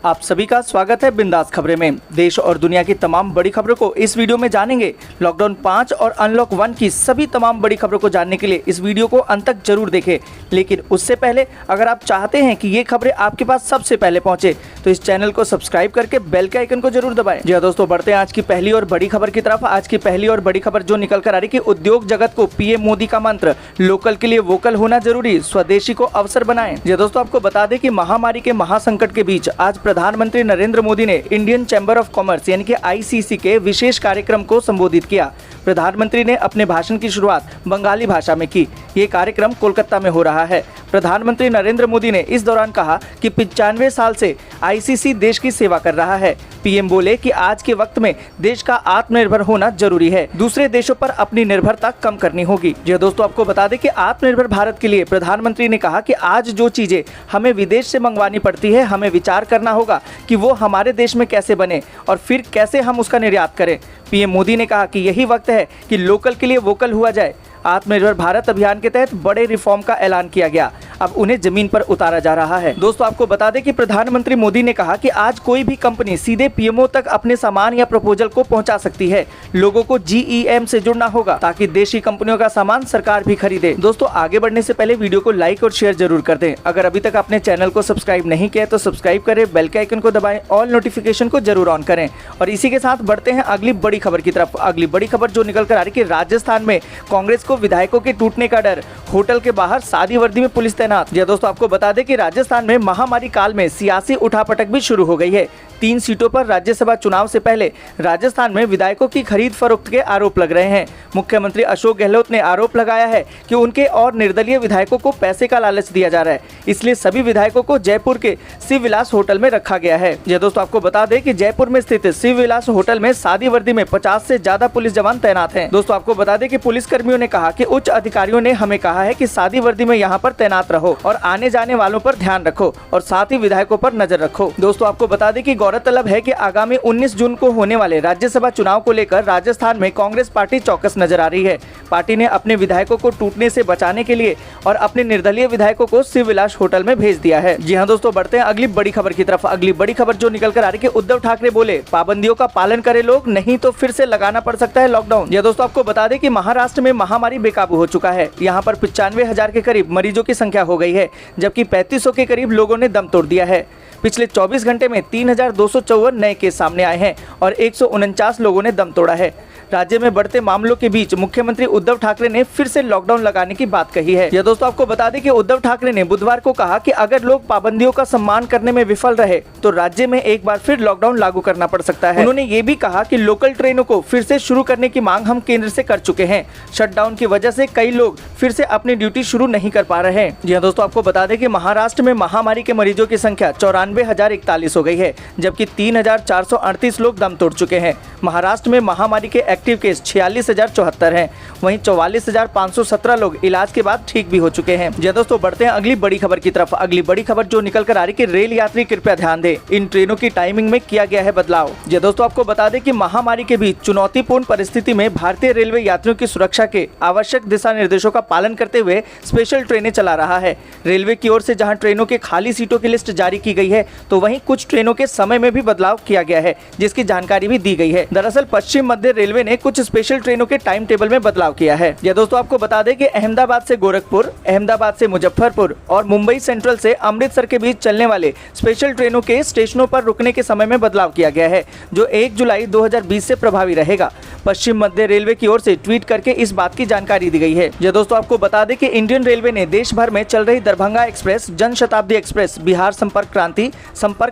आप सभी का स्वागत है बिंदास खबरें में। देश और दुनिया की तमाम बड़ी खबरों को इस वीडियो में जानेंगे। लॉकडाउन 5 और अनलॉक 1 की सभी तमाम बड़ी खबरों को जानने के लिए इस वीडियो को अंत तक जरूर देखें। लेकिन उससे पहले अगर आप चाहते हैं कि ये खबरें आपके पास सबसे पहले पहुंचे तो इस चैनल को सब्सक्राइब करके बेल के आइकन को जरूर दबाएं। जी दोस्तों, बढ़ते हैं आज की पहली और बड़ी खबर की तरफ। आज की पहली और बड़ी खबर जो निकल कर आ रही कि उद्योग जगत को पीएम मोदी का मंत्र, लोकल के लिए वोकल होना जरूरी, स्वदेशी को अवसर बनाएं। जी दोस्तों, आपको बता दें कि महामारी के महासंकट के बीच आज प्रधानमंत्री नरेंद्र मोदी ने इंडियन चैम्बर ऑफ कॉमर्स यानी कि आईसीसी के विशेष कार्यक्रम को संबोधित किया। प्रधानमंत्री ने अपने भाषण की शुरुआत बंगाली भाषा में की। ये कार्यक्रम कोलकाता में हो रहा है। प्रधानमंत्री नरेंद्र मोदी ने इस दौरान कहा कि 95 साल से आईसीसी देश की सेवा कर रहा है। पीएम बोले कि आज के वक्त में देश का आत्मनिर्भर होना जरूरी है, दूसरे देशों पर अपनी निर्भरता कम करनी होगी। जी दोस्तों, आपको बता दें कि आत्मनिर्भर भारत के लिए प्रधानमंत्री ने कहा कि आज जो चीजें हमें विदेश से मंगवानी पड़ती है, हमें विचार करना होगा कि वो हमारे देश में कैसे बने और फिर कैसे हम उसका निर्यात करें। पीएम मोदी ने कहा कि यही वक्त है कि लोकल के लिए वोकल हुआ जाए। आत्मनिर्भर भारत अभियान के तहत बड़े रिफॉर्म का ऐलान किया गया, अब उन्हें जमीन पर उतारा जा रहा है। दोस्तों, आपको बता दें कि प्रधानमंत्री मोदी ने कहा कि आज कोई भी कंपनी सीधे पीएमओ तक अपने सामान या प्रपोजल को पहुंचा सकती है। लोगों को जीईएम से जुड़ना होगा ताकि देशी कंपनियों का सामान सरकार भी खरीदे। दोस्तों, आगे बढ़ने से पहले वीडियो को लाइक और शेयर जरूर कर दें। अगर अभी तक आपने चैनल को सब्सक्राइब नहीं किया तो सब्सक्राइब करें, बेल के आइकन को दबाएं, ऑल नोटिफिकेशन को जरूर ऑन करें। और इसी के साथ बढ़ते हैं अगली बड़ी खबर की तरफ। अगली बड़ी खबर जो निकल कर आ रही कि राजस्थान में कांग्रेस को विधायकों के टूटने का डर, होटल के बाहर सादी वर्दी में पुलिस तैनात। जी दोस्तों, आपको बता दें कि राजस्थान में महामारी काल में सियासी उठापटक भी शुरू हो गई है। 3 सीटों पर राज्यसभा चुनाव से पहले राजस्थान में विधायकों की खरीद फरोख्त के आरोप लग रहे हैं। मुख्यमंत्री अशोक गहलोत ने आरोप लगाया है कि उनके और निर्दलीय विधायकों को पैसे का लालच दिया जा रहा है, इसलिए सभी विधायकों को जयपुर के शिव विलास होटल में रखा गया है। जी दोस्तों, आपको बता दें कि जयपुर में स्थित शिव विलास होटल में सादी वर्दी में 50 से ज्यादा पुलिस जवान तैनात हैं। दोस्तों, आपको बता दें कि पुलिस कर्मियों ने कहा कि उच्च अधिकारियों ने हमें कहा है कि सादी वर्दी में यहाँ पर तैनात रहो और आने जाने वालों पर ध्यान रखो और साथ ही विधायकों पर नजर रखो। दोस्तों, आपको बता दें कि गौरतलब है कि आगामी 19 जून को होने वाले राज्यसभा चुनाव को लेकर राजस्थान में कांग्रेस पार्टी चौकस नजर आ रही है। पार्टी ने अपने विधायकों को टूटने से बचाने के लिए और अपने निर्दलीय विधायकों को शिव विलास होटल में भेज दिया है। जी हाँ दोस्तों, बढ़ते हैं अगली बड़ी खबर की तरफ। अगली बड़ी खबर जो निकल कर आ रही है कि उद्धव ठाकरे बोले पाबंदियों का पालन करें लोग, नहीं तो फिर से लगाना पड़ सकता है लॉकडाउन। जी दोस्तों, आपको बता दें कि महाराष्ट्र में महामारी बेकाबू हो चुका है। यहाँ पर 95,000 के करीब मरीजों की संख्या हो गई है, जबकि 3500 के करीब लोगों ने दम तोड़ दिया है। पिछले 24 घंटे में 3,254 नए केस सामने आए हैं और 149 लोगों ने दम तोड़ा है। राज्य में बढ़ते मामलों के बीच मुख्यमंत्री उद्धव ठाकरे ने फिर से लॉकडाउन लगाने की बात कही है। यह दोस्तों, आपको बता दें कि उद्धव ठाकरे ने बुधवार को कहा कि अगर लोग पाबंदियों का सम्मान करने में विफल रहे तो राज्य में एक बार फिर लॉकडाउन लागू करना पड़ सकता है। उन्होंने ये भी कहा कि लोकल ट्रेनों को फिर से शुरू करने की मांग हम केंद्र से कर चुके हैं। शटडाउन की वजह से कई लोग फिर से अपनी ड्यूटी शुरू नहीं कर पा रहे हैं। जी हाँ दोस्तों, आपको बता दें कि महाराष्ट्र में महामारी के मरीजों की संख्या 94,041 हो गई है, जबकि 3,438 लोग दम तोड़ चुके हैं। महाराष्ट्र में महामारी के एक्टिव केस 46,074 हैं। वहीं 44,517 लोग इलाज के बाद ठीक भी हो चुके हैं। जी दोस्तों, बढ़ते हैं अगली बड़ी खबर की तरफ। अगली बड़ी खबर जो निकल कर आ रही कि रेल यात्री कृपया ध्यान दें, इन ट्रेनों की टाइमिंग में किया गया है बदलाव। जी दोस्तों, आपको बता दें कि महामारी के बीच चुनौतीपूर्ण परिस्थिति में भारतीय रेलवे यात्रियों की सुरक्षा के आवश्यक दिशा निर्देशों का पालन करते हुए स्पेशल ट्रेनें चला रहा है। रेलवे की ओर से जहां ट्रेनों के खाली सीटों की लिस्ट जारी की गई है, तो वहीं कुछ ट्रेनों के समय में भी बदलाव किया गया है, जिसकी जानकारी भी दी गई है। दरअसल पश्चिम मध्य रेलवे ने कुछ स्पेशल ट्रेनों के टाइम टेबल में बदलाव किया है। यह दोस्तों, आपको बता दें कि अहमदाबाद से गोरखपुर, अहमदाबाद से मुजफ्फरपुर और मुंबई सेंट्रल से अमृतसर के बीच चलने वाले स्पेशल ट्रेनों के स्टेशनों पर रुकने के समय में बदलाव किया गया है, जो 1 जुलाई 2020 से प्रभावी रहेगा। पश्चिम मध्य रेलवे की ओर से ट्वीट करके इस बात की जानकारी दी गई है। यह दोस्तों, आपको बता दें कि इंडियन रेलवे ने देश भर में चल रही Darbhanga express, Janshatabdi express, Bihar Sampark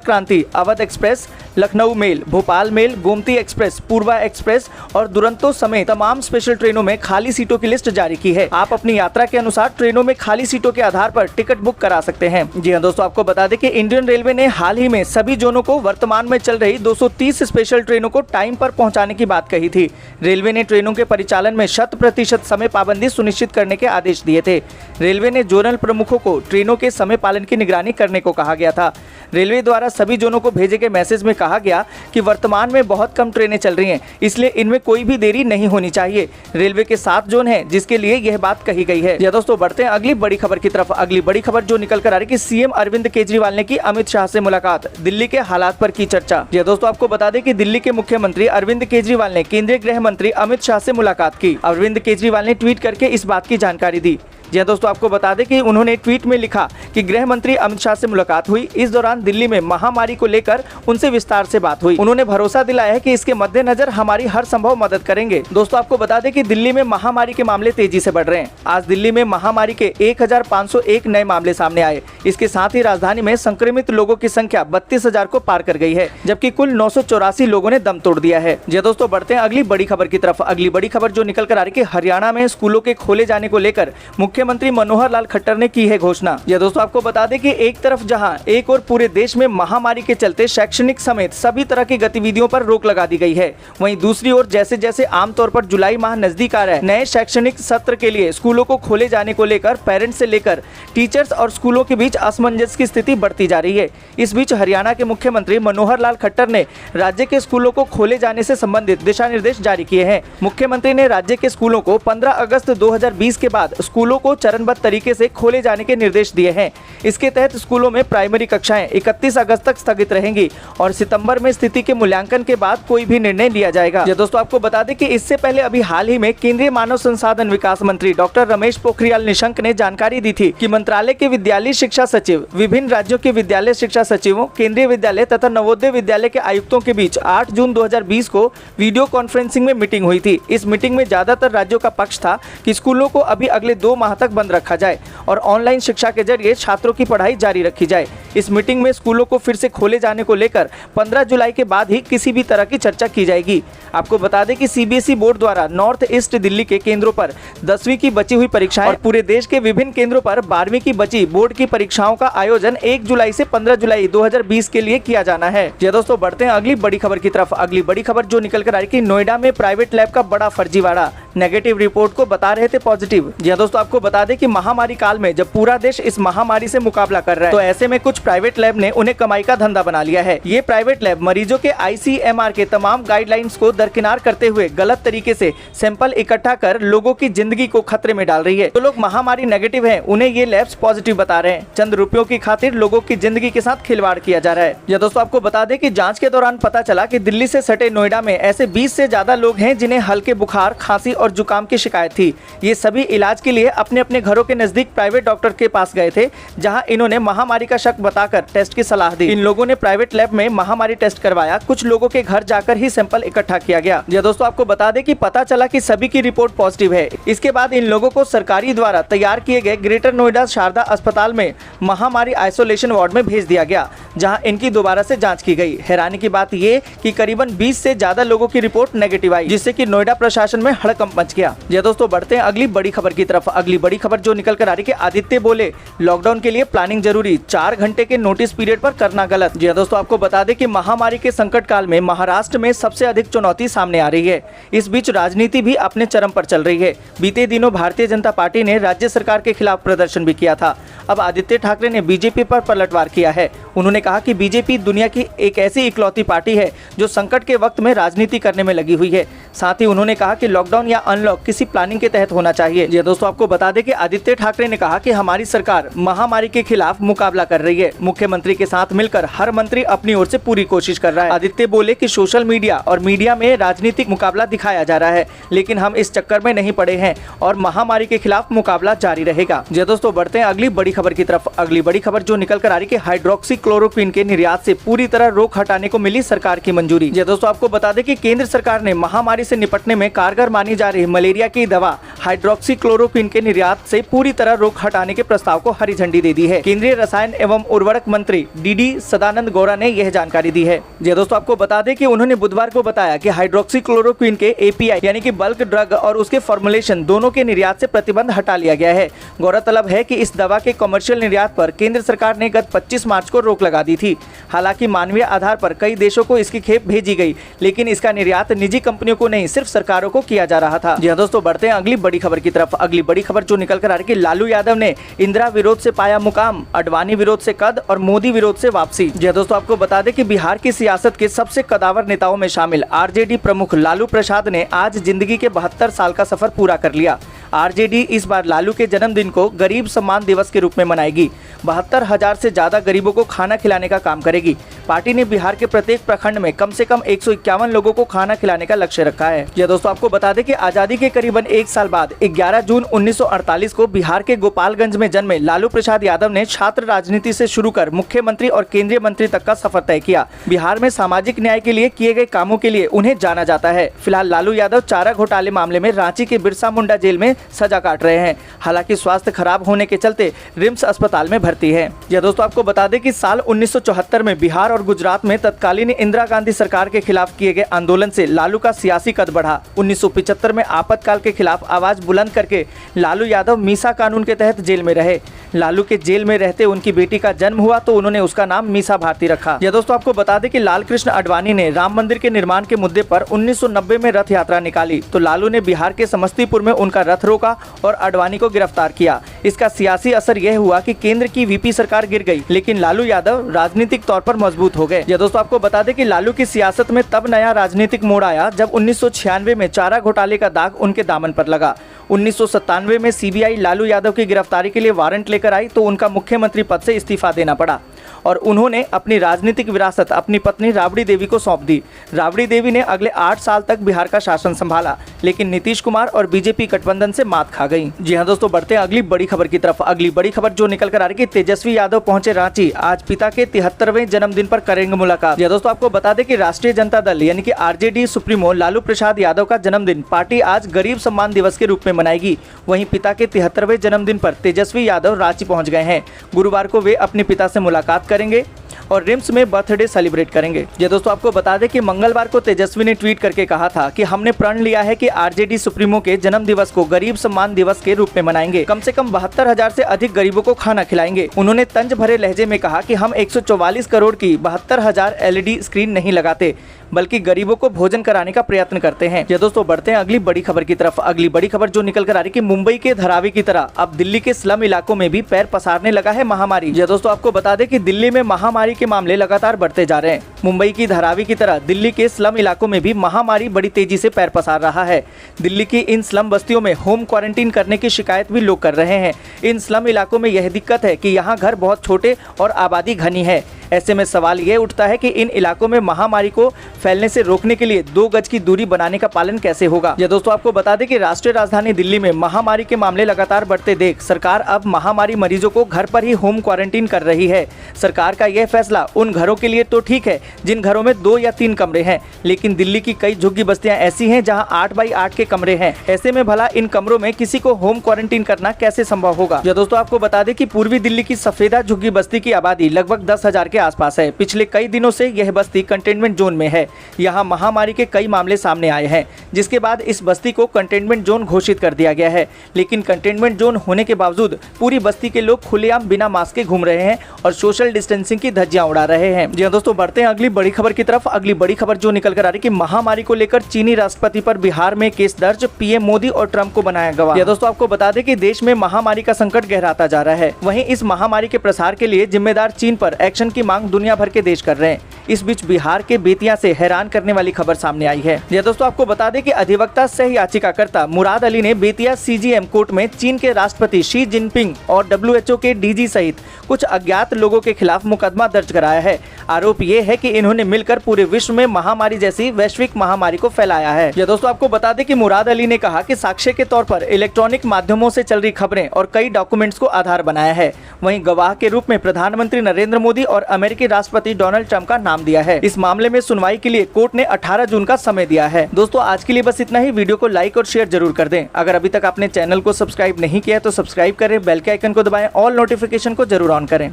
Kranti, Awadh express, Lucknow mail, Bhopal mail, Gomti express, Poorva express और दुरंतो समेत तमाम स्पेशल ट्रेनों में खाली सीटों की लिस्ट जारी की है। आप अपनी यात्रा के अनुसार ट्रेनों में खाली सीटों के आधार पर टिकट बुक करा सकते हैं। जी हाँ दोस्तों, आपको बता दें कि इंडियन रेलवे ने हाल ही में सभी जोनों को वर्तमान में चल रही 230 स्पेशल ट्रेनों को टाइम पर पहुंचाने की बात कही थी। रेलवे ने ट्रेनों के परिचालन में 100% समय पाबंदी सुनिश्चित करने के आदेश दिए थे। रेलवे ने जोनल प्रमुखों को ट्रेनों के समय पालन की निगरानी करने को कहा गया था। रेलवे द्वारा सभी जोनों को भेजे गए मैसेज में कहा गया कि वर्तमान में बहुत कम ट्रेनें चल रही हैं, इसलिए इनमें कोई भी देरी नहीं होनी चाहिए। रेलवे के 7 जोन हैं जिसके लिए यह बात कही गई है। दोस्तों बढ़ते हैं अगली बड़ी खबर की तरफ। अगली बड़ी खबर जो निकल कर आ रही है कि सीएम अरविंद केजरीवाल ने की अमित शाह से मुलाकात, दिल्ली के हालात पर की चर्चा। दोस्तों आपको बता दें कि दिल्ली के मुख्यमंत्री अरविंद केजरीवाल ने केंद्रीय गृह मंत्री अमित शाह से मुलाकात की। अरविंद केजरीवाल ने ट्वीट करके इस बात की जानकारी दी। दोस्तों आपको बता दें कि उन्होंने ट्वीट में लिखा कि गृह मंत्री अमित शाह से मुलाकात हुई। इस दौरान दिल्ली में महामारी को लेकर उनसे विस्तार से बात हुई। उन्होंने भरोसा दिलाया है कि इसके मद्देनजर हमारी हर संभव मदद करेंगे। दोस्तों आपको बता दें कि दिल्ली में महामारी के मामले तेजी से बढ़ रहे हैं। आज दिल्ली में महामारी के 1501 नए मामले सामने आए। इसके साथ ही राजधानी में संक्रमित लोगों की संख्या 32,000 को पार कर गई है, जबकि कुल 984 लोगों ने दम तोड़ दिया है। दोस्तों बढ़ते हैं अगली बड़ी खबर की तरफ। अगली बड़ी खबर जो निकल कर आ रही है कि हरियाणा में स्कूलों के खोले जाने को लेकर मुख्यमंत्री मनोहर लाल खट्टर ने की है घोषणा। दोस्तों आपको बता दें कि एक तरफ जहां एक और पूरे देश में महामारी के चलते शैक्षणिक समेत सभी तरह की गतिविधियों पर रोक लगा दी गई है, वहीं दूसरी ओर जैसे जैसे आमतौर पर जुलाई माह नजदीक आ रहा है, नए शैक्षणिक सत्र के लिए स्कूलों को खोले जाने को लेकर पेरेंट्स से लेकर टीचर्स और स्कूलों के बीच असमंजस की स्थिति बढ़ती जा रही है। इस बीच हरियाणा के मुख्यमंत्री मनोहर लाल खट्टर ने राज्य के स्कूलों को खोले जाने से संबंधित दिशा निर्देश जारी किए हैं। मुख्यमंत्री ने राज्य के स्कूलों को 15 अगस्त 2020 के बाद स्कूलों को चरणबद्ध तरीके से खोले जाने के निर्देश दिए हैं। इसके तहत स्कूलों में प्राइमरी कक्षाएं 31 अगस्त तक स्थगित रहेंगी और सितंबर में स्थिति के मूल्यांकन के बाद कोई भी निर्णय लिया जाएगा। दोस्तों आपको बता दें कि इससे पहले अभी हाल ही में केंद्रीय मानव संसाधन विकास मंत्री डॉक्टर रमेश पोखरियाल निशंक ने जानकारी दी थी कि मंत्रालय के विद्यालय शिक्षा सचिव, विभिन्न राज्यों के विद्यालय शिक्षा सचिवों, केंद्रीय विद्यालय तथा नवोदय विद्यालय के आयुक्तों के बीच 8 जून 2020 को वीडियो कॉन्फ्रेंसिंग में मीटिंग हुई थी। इस मीटिंग में ज्यादातर राज्यों का पक्ष था कि स्कूलों को अभी अगले 2 माह तक बंद रखा जाए और ऑनलाइन शिक्षा के जरिए छात्रों की पढ़ाई जारी रखी जाए। इस मीटिंग में स्कूलों को फिर से खोले जाने को लेकर 15 जुलाई के बाद ही किसी भी तरह की चर्चा की जाएगी। आपको बता दें कि सीबीएसई बोर्ड द्वारा नॉर्थ ईस्ट दिल्ली के केंद्रों पर 10वीं की बची हुई परीक्षाएं और पूरे देश के विभिन्न केंद्रों पर 12वीं की बची बोर्ड की परीक्षाओं का आयोजन 1 जुलाई से 15 जुलाई 2020 के लिए किया जाना है। दोस्तों बढ़ते हैं अगली बड़ी खबर की तरफ। अगली बड़ी खबर जो निकल कर आ रही है, नोएडा में प्राइवेट लैब का बड़ा फर्जीवाड़ा, नेगेटिव रिपोर्ट को बता रहे थे पॉजिटिव। दोस्तों आपको बता दें कि महामारी काल में जब पूरा देश इस महामारी से मुकाबला कर रहा है, तो ऐसे में कुछ प्राइवेट लैब ने उन्हें कमाई का धंधा बना लिया है। ये प्राइवेट लैब मरीजों के आईसीएमआर के तमाम गाइडलाइंस को दरकिनार करते हुए गलत तरीके से सैंपल इकट्ठा कर लोगों की जिंदगी को खतरे में डाल रही है। तो लोग महामारी नेगेटिव हैं, उन्हें ये लैब्स पॉजिटिव बता रहे हैं। चंद रुपयों की खातिर लोगों की जिंदगी के साथ खिलवाड़ किया जा रहा है। दोस्तों आपको बता दें कि जांच के दौरान पता चला कि दिल्ली से सटे नोएडा में ऐसे 20 से ज्यादा लोग हैं जिन्हें हल्के बुखार, खांसी और जुकाम की शिकायत थी। ये सभी इलाज के लिए अपने अपने घरों के नजदीक प्राइवेट डॉक्टर के पास गए थे, जहां इन्होंने महामारी का शक बताकर टेस्ट की सलाह दी। इन लोगों ने प्राइवेट लैब में महामारी टेस्ट करवाया। कुछ लोगों के घर जाकर ही सैंपल इकट्ठा किया गया। दोस्तों आपको बता दें कि पता चला कि सभी की रिपोर्ट पॉजिटिव है। इसके बाद इन लोगों को सरकारी द्वारा तैयार किए गए ग्रेटर नोएडा शारदा अस्पताल में महामारी आइसोलेशन वार्ड में भेज दिया गया, जहां इनकी दोबारा से जांच की गई। हैरानी की बात ये कि करीबन 20 से ज्यादा लोगों की रिपोर्ट नेगेटिव आई, जिससे कि नोएडा प्रशासन में हड़कंप मच गया। दोस्तों बढ़ते हैं अगली बड़ी खबर की तरफ। अगली बड़ी खबर जो निकल कर आ रही है, आदित्य बोले लॉकडाउन के लिए प्लानिंग जरूरी, 4 घंटे के नोटिस पीरियड पर करना गलत। दोस्तों आपको बता दें कि महामारी के संकट काल में महाराष्ट्र में सबसे अधिक चुनौती सामने आ रही है। इस बीच राजनीति भी अपने चरम पर चल रही है। बीते दिनों भारतीय जनता पार्टी ने राज्य सरकार के खिलाफ प्रदर्शन भी किया था। अब आदित्य ठाकरे ने बीजेपी पर पलटवार किया है। उन्होंने कहा कि बीजेपी दुनिया की एक ऐसी इकलौती पार्टी है जो संकट के वक्त में राजनीति करने में लगी हुई है। साथ ही उन्होंने कहा कि लॉकडाउन या अनलॉक किसी प्लानिंग के तहत होना चाहिए। दोस्तों आपको बता दें कि आदित्य ठाकरे ने कहा कि हमारी सरकार महामारी के खिलाफ मुकाबला कर रही है। मुख्यमंत्री के साथ मिलकर हर मंत्री अपनी ओर से पूरी कोशिश कर रहा है। आदित्य बोले कि सोशल मीडिया और मीडिया में राजनीतिक मुकाबला दिखाया जा रहा है, लेकिन हम इस चक्कर में नहीं पड़े हैं और महामारी के खिलाफ मुकाबला जारी रहेगा। दोस्तों बढ़ते हैं अगली बड़ी खबर की तरफ। अगली बड़ी खबर जो निकल कर आ रही है, हाइड्रोक्सीक्लोरोक्विन के निर्यात से पूरी तरह रोक हटाने को मिली सरकार की मंजूरी। दोस्तों आपको बता दें कि केंद्र सरकार ने महामारी से निपटने में कारगर मानी जा रही मलेरिया की दवा हाइड्रोक्सीक्लोरोक्विन के निर्यात से पूरी तरह रोक हटाने के प्रस्ताव को हरी झंडी दे दी है। केंद्रीय रसायन एवं उर्वरक मंत्री डीडी सदानंद गौड़ा ने यह जानकारी दी है। दोस्तों आपको बता दें कि उन्होंने बुधवार को बताया कि हाइड्रोक्सीक्लोरोक्विन के एपीआई यानी कि बल्क ड्रग और उसके फॉर्मुलेशन दोनों के निर्यात से प्रतिबंध हटा लिया गया है। गौरतलब है कि इस दवा के कमर्शियल निर्यात पर केंद्र सरकार ने गत 25 मार्च को रोक लगा दी थी। हालांकि मानवीय आधार पर कई देशों को इसकी खेप भेजी गई, लेकिन इसका निर्यात निजी कंपनियों को नहीं, सिर्फ सरकारों को किया जा रहा था। जी हाँ दोस्तों, बढ़ते हैं अगली बड़ी खबर की तरफ। अगली बड़ी खबर जो निकल कर आ रही है कि लालू यादव ने इंदिरा विरोध से पाया मुकाम, अडवाणी विरोध से कद और मोदी विरोध से वापसी। जी हाँ दोस्तों, आपको बता दें कि बिहार की सियासत के सबसे कदावर नेताओं में शामिल आरजेडी प्रमुख लालू प्रसाद ने आज जिंदगी के 72 साल का सफर पूरा कर लिया। आरजेडी इस बार लालू के जन्मदिन को गरीब सम्मान दिवस के रूप में मनाएगी। 72,000 से ज्यादा गरीबों को खाना खिलाने का काम करेगी। पार्टी ने बिहार के प्रत्येक प्रखंड में कम से कम 151 लोगों को खाना खिलाने का लक्ष्य रखा है। यह दोस्तों आपको बता दें कि आजादी के करीबन 1 साल बाद 11 जून 1948 को बिहार के गोपालगंज में जन्मे लालू प्रसाद यादव ने छात्र राजनीति से शुरू कर मुख्यमंत्री और केंद्रीय मंत्री तक का सफर तय किया। बिहार में सामाजिक न्याय के लिए किए गए कामों के लिए उन्हें जाना जाता है। फिलहाल लालू यादव चारा घोटाले मामले में रांची के बिरसा मुंडा जेल में सजा काट रहे हैं। हालांकि स्वास्थ्य खराब होने के चलते रिम्स अस्पताल में भर्ती है। यह दोस्तों आपको बता दें कि साल 1974 में बिहार और गुजरात में तत्कालीन इंदिरा गांधी सरकार के खिलाफ किए गए आंदोलन से लालू का सियासी कद बढ़ा। 1975 में आपातकाल के खिलाफ आवाज बुलंद करके लालू यादव मीसा कानून के तहत जेल में रहे। लालू के जेल में रहते उनकी बेटी का जन्म हुआ तो उन्होंने उसका नाम मीसा भारती रखा। यह दोस्तों आपको बता दें कि लाल कृष्ण आडवाणी ने राम मंदिर के निर्माण के मुद्दे पर 1990 में रथ यात्रा निकाली तो लालू ने बिहार के समस्तीपुर में उनका रथ रोका और आडवाणी को गिरफ्तार किया। इसका सियासी असर यह हुआ कि केंद्र की वीपी सरकार गिर गई, लेकिन लालू यादव राजनीतिक तौर पर मजबूत हो गए। यह दोस्तों आपको बता दें कि लालू की सियासत में तब नया राजनीतिक मोड़ आया जब 1996 में चारा घोटाले का दाग उनके दामन पर लगा। 1997 में सीबीआई लालू यादव की गिरफ्तारी के लिए वारंट लेकर आई तो उनका मुख्यमंत्री पद से इस्तीफा देना पड़ा और उन्होंने अपनी राजनीतिक विरासत अपनी पत्नी राबड़ी देवी को सौंप दी। राबड़ी देवी ने अगले 8 साल तक बिहार का शासन संभाला, लेकिन नीतीश कुमार और बीजेपी गठबंधन से मात खा गई। जी हाँ दोस्तों, बढ़ते हैं अगली बड़ी खबर की तरफ। अगली बड़ी खबर जो निकल कर आ रही है कि तेजस्वी यादव पहुंचे रांची, आज पिता के 73वें जन्मदिन पर करेंगे मुलाकात। जी दोस्तों आपको बता दें कि राष्ट्रीय जनता दल यानी कि आरजेडी सुप्रीमो लालू प्रसाद यादव का जन्मदिन पार्टी आज गरीब सम्मान दिवस के रूप में मनाएगी। वहीं पिता के 73वें जन्मदिन पर तेजस्वी यादव रांची पहुंच गए हैं। गुरुवार को वे अपने पिता से मुलाकात करेंगे और रिम्स में बर्थडे सेलिब्रेट करेंगे। ये दोस्तों आपको बता दें कि मंगलवार को तेजस्वी ने ट्वीट करके कहा था कि हमने प्रण लिया है कि आरजेडी सुप्रीमो के जन्म दिवस को गरीब सम्मान दिवस के रूप में मनाएंगे। कम से कम 72,000 से अधिक गरीबों को खाना खिलाएंगे। उन्होंने तंज भरे लहजे में कहा कि हम 144 करोड़ की 72,000 LED स्क्रीन नहीं लगाते, बल्कि गरीबों को भोजन कराने का प्रयत्न करते हैं। ये दोस्तों बढ़ते हैं अगली बड़ी खबर की तरफ। अगली बड़ी खबर जो निकल कर आ रही है कि मुंबई के धारावी की तरह अब दिल्ली के स्लम इलाकों में भी पैर पसारने लगा है महामारी। ये दोस्तों आपको बता दें कि दिल्ली में महामारी के मामले लगातार बढ़ते जा रहे हैं। मुंबई की धारावी की तरह दिल्ली के स्लम इलाकों में भी महामारी बड़ी तेजी से पैर पसार रहा है। दिल्ली की इन स्लम बस्तियों में होम क्वारंटीन करने की शिकायत भी लोग कर रहे हैं। इन स्लम इलाकों में यह दिक्कत है कि यहाँ घर बहुत छोटे और आबादी घनी है। ऐसे में सवाल ये उठता है कि इन इलाकों में महामारी को फैलने से रोकने के लिए 2 गज की दूरी बनाने का पालन कैसे होगा। यह दोस्तों आपको बता दें कि राष्ट्रीय राजधानी दिल्ली में महामारी के मामले लगातार बढ़ते देख सरकार अब महामारी मरीजों को घर पर ही होम क्वारंटीन कर रही है। सरकार का यह फैसला उन घरों के लिए तो ठीक है जिन घरों में 2 या 3 कमरे हैं, लेकिन दिल्ली की कई झुग्गी बस्तियां ऐसी हैं जहां 8 बाई 8 के कमरे हैं। ऐसे में भला इन कमरों में किसी को होम क्वारंटीन करना कैसे संभव होगा। यह दोस्तों आपको बता दें कि पूर्वी दिल्ली की सफेदा झुग्गी बस्ती की आबादी लगभग 10,000 के आसपास है। पिछले कई दिनों से यह बस्ती कंटेनमेंट जोन में है। यहाँ महामारी के कई मामले सामने आए हैं, जिसके बाद इस बस्ती को कंटेनमेंट जोन घोषित कर दिया गया है। लेकिन कंटेनमेंट जोन होने के बावजूद पूरी बस्ती के लोग खुलेआम बिना मास्क के घूम रहे हैं और सोशल डिस्टेंसिंग की धज्जियां उड़ा रहे हैं। जी दोस्तों बढ़ते हैं अगली बड़ी खबर की तरफ। अगली बड़ी खबर जो निकल कर आ रही है कि महामारी को लेकर चीनी राष्ट्रपति पर बिहार में केस दर्ज, पीएम मोदी और ट्रंप को बनाया गवाह। यह दोस्तों आपको बता दें कि देश में महामारी का संकट गहराता जा रहा है। वहीं इस महामारी के प्रसार के लिए जिम्मेदार चीन पर एक्शन की मांग दुनिया भर के देश कर रहे हैं। इस बीच बिहार के बेतिया से हैरान करने वाली खबर सामने आई है। यह दोस्तों आपको बता दें कि अधिवक्ता सह याचिकाकर्ता मुराद अली ने बेतिया CGM कोर्ट में चीन के राष्ट्रपति शी जिनपिंग और WHO के DG सहित कुछ अज्ञात लोगों के खिलाफ मुकदमा दर्ज कराया है। आरोप ये है कि इन्होंने मिलकर पूरे विश्व में महामारी जैसी वैश्विक महामारी को फैलाया है। यह दोस्तों आपको बता दें कि मुराद अली ने कहा कि साक्ष्य के तौर पर इलेक्ट्रॉनिक माध्यमों से चल रही खबरें और कई डॉक्यूमेंट्स को आधार बनाया है। वहीं गवाह के रूप में प्रधानमंत्री नरेंद्र मोदी और अमेरिकी राष्ट्रपति डोनाल्ड ट्रंप का नाम दिया है। इस मामले में सुनवाई के लिए कोर्ट ने 18 जून का समय दिया है। दोस्तों आज के लिए बस इतना ही। वीडियो को लाइक और शेयर जरूर कर दें। अगर अभी तक आपने चैनल को सब्सक्राइब नहीं किया है तो सब्सक्राइब करें, बेल के आइकन को दबाएं और नोटिफिकेशन को जरूर ऑन करें।